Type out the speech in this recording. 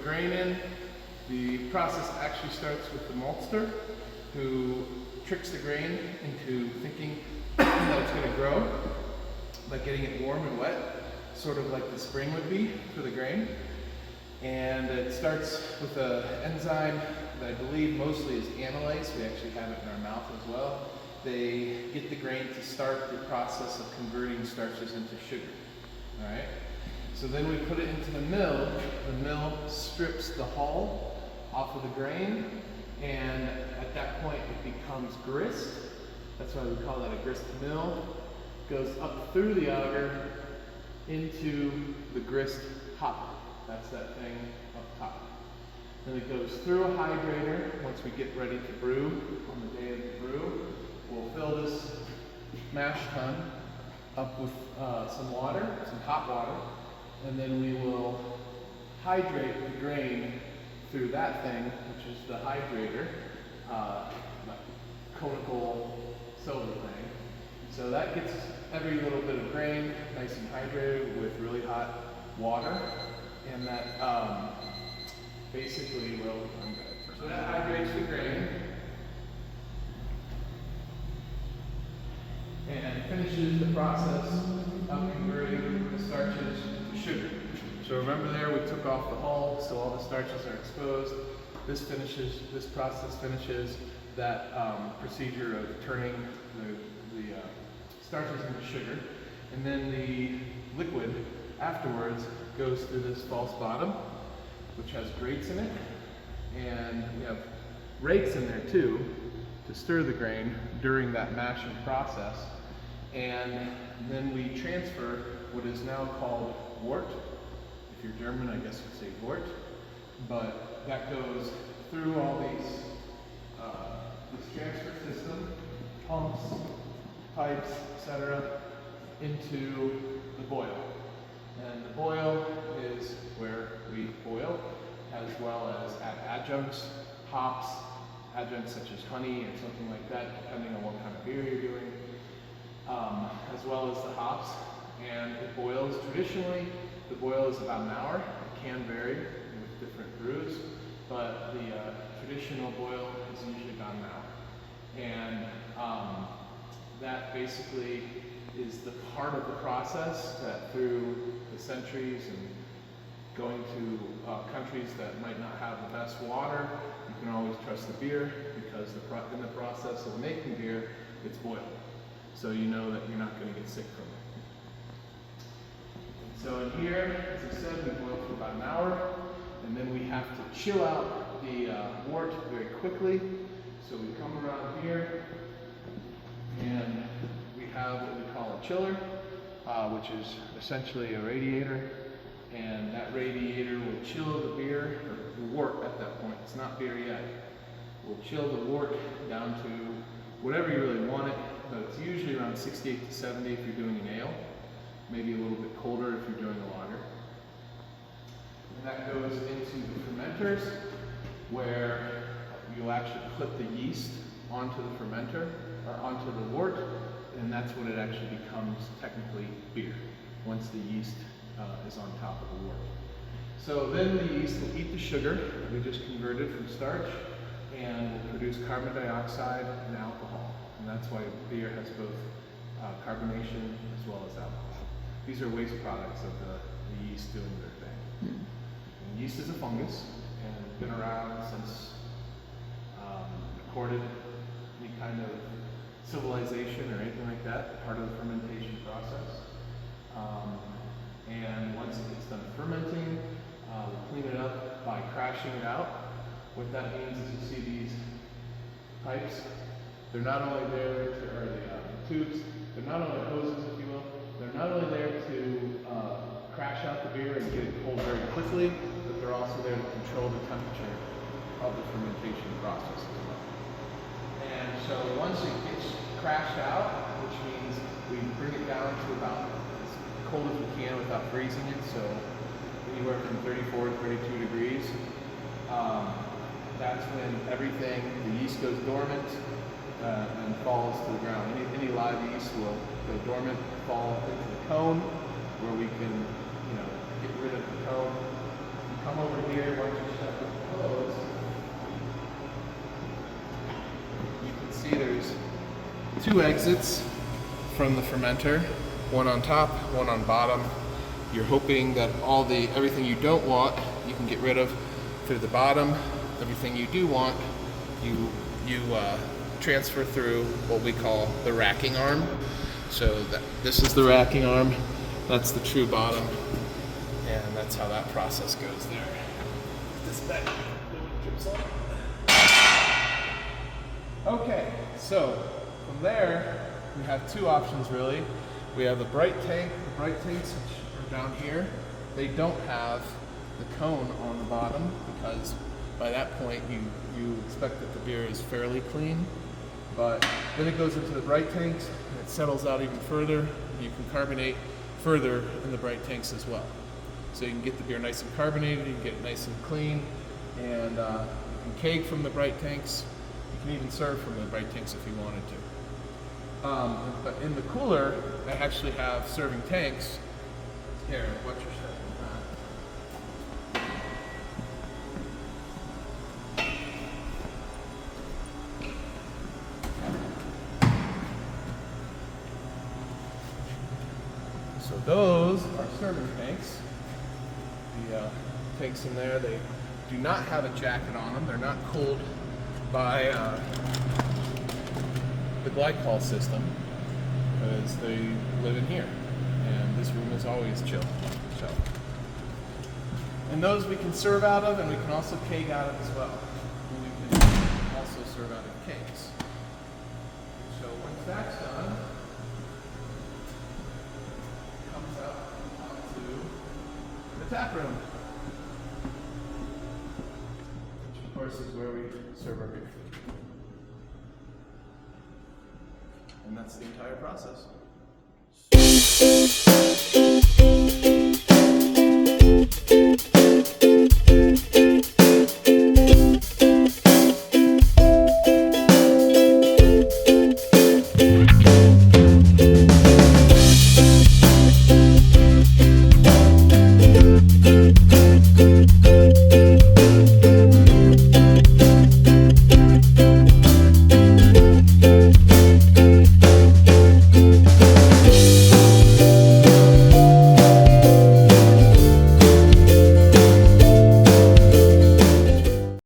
grain in. The process actually starts with the maltster, who tricks the grain into thinking that it's going to grow by getting it warm and wet, sort of like the spring would be for the grain. And it starts with an enzyme that I believe mostly is amylase. We actually have it in our mouth as well. They get the grain to start the process of converting starches into sugar. All right. So then we put it into the mill. The mill strips the hull off of the grain, and at that point it becomes grist. That's why we call that a grist mill. Goes up through the auger into the grist hopper. That's that thing up top. Then it goes through a hydrator. Once we get ready to brew, on the day of the brew, we'll fill this mash tun up with some water, some hot water, and then we will hydrate the grain through that thing, which is the hydrator, conical silver thing. So that gets every little bit of grain nice and hydrated with really hot water, and that basically will, so that hydrates the grain and finishes the process of converting the starches to sugar. So remember there, we took off the hull, so all the starches are exposed. This process finishes that procedure of turning the starches into sugar. And then the liquid afterwards goes through this false bottom, which has grates in it. And we have rakes in there too, to stir the grain during that mashing process. And then we transfer what is now called wort. If you're German, I guess you'd say wort. But that goes through all these, this transfer system, pumps, pipes, etc., into the boil. And the boil is where we boil, as well as add adjuncts, hops, adjuncts such as honey or something like that, depending on what kind of beer you're doing, as well as the hops. And it boils traditionally. The boil is about an hour. It can vary with different brews, but the traditional boil is usually about an hour. And that basically is the part of the process that through the centuries and going to countries that might not have the best water, you can always trust the beer, because in the process of making beer, it's boiled. So you know that you're not going to get sick from it. So in here, as I said, we boil for about an hour, and then we have to chill out the wort very quickly. So we come around here, and we have what we call a chiller, which is essentially a radiator, and that radiator will chill the beer, or the wort at that point. It's not beer yet. We'll chill the wort down to whatever you really want it, but it's usually around 68 to 70 if you're doing an ale. Maybe a little bit colder if you're doing a lager. And that goes into the fermenters, where you'll actually clip the yeast onto the fermenter, or onto the wort, and that's when it actually becomes technically beer, once the yeast is on top of the wort. So then the yeast will eat the sugar that we just converted from starch, and will produce carbon dioxide and alcohol. And that's why beer has both carbonation as well as alcohol. These are waste products of the yeast doing their thing. And yeast is a fungus, and been around since recorded any kind of civilization or anything like that, part of the fermentation process. And once it gets done fermenting, we'll clean it up by crashing it out. What that means is you see these pipes. They're not only there to, or the tubes, they're not only hoses, if you will, they're not only there to crash out the beer and get it cold very quickly, but they're also there to control the temperature of the fermentation process as well. And so once it gets crashed out, which means we bring it down to about as cold as we can without freezing it, so anywhere from 34 to 32 degrees, that's when everything, the yeast goes dormant and falls to the ground. Any live yeast will go dormant, fall into the cone, where we can, get rid of the cone, come over here once you shut the closed. You can see there's 2 exits from the fermenter, one on top, one on bottom. You're hoping that everything you don't want, you can get rid of through the bottom. Everything you do want, you transfer through what we call the racking arm. So this is the racking arm, that's the true bottom, and that's how that process goes there. This back, okay, so from there, we have 2 options really. We have the bright tank. The bright tanks, which are down here, they don't have the cone on the bottom because by that point you expect that the beer is fairly clean. But then it goes into the bright tanks and it settles out even further. You can carbonate further in the bright tanks as well. So you can get the beer nice and carbonated, you can get it nice and clean, and you can keg from the bright tanks. You can even serve from the bright tanks if you wanted to. But in the cooler, I actually have serving tanks. Here, watch your step. So those are serving tanks. The tanks in there, they do not have a jacket on them. They're not cooled by the glycol system because they live in here. And this room is always chill. So, and those we can serve out of, and we can also keg out of as well. And we can also serve out of kegs. So once that's done, the tap room, which of course is where we serve our beer. And that's the entire process.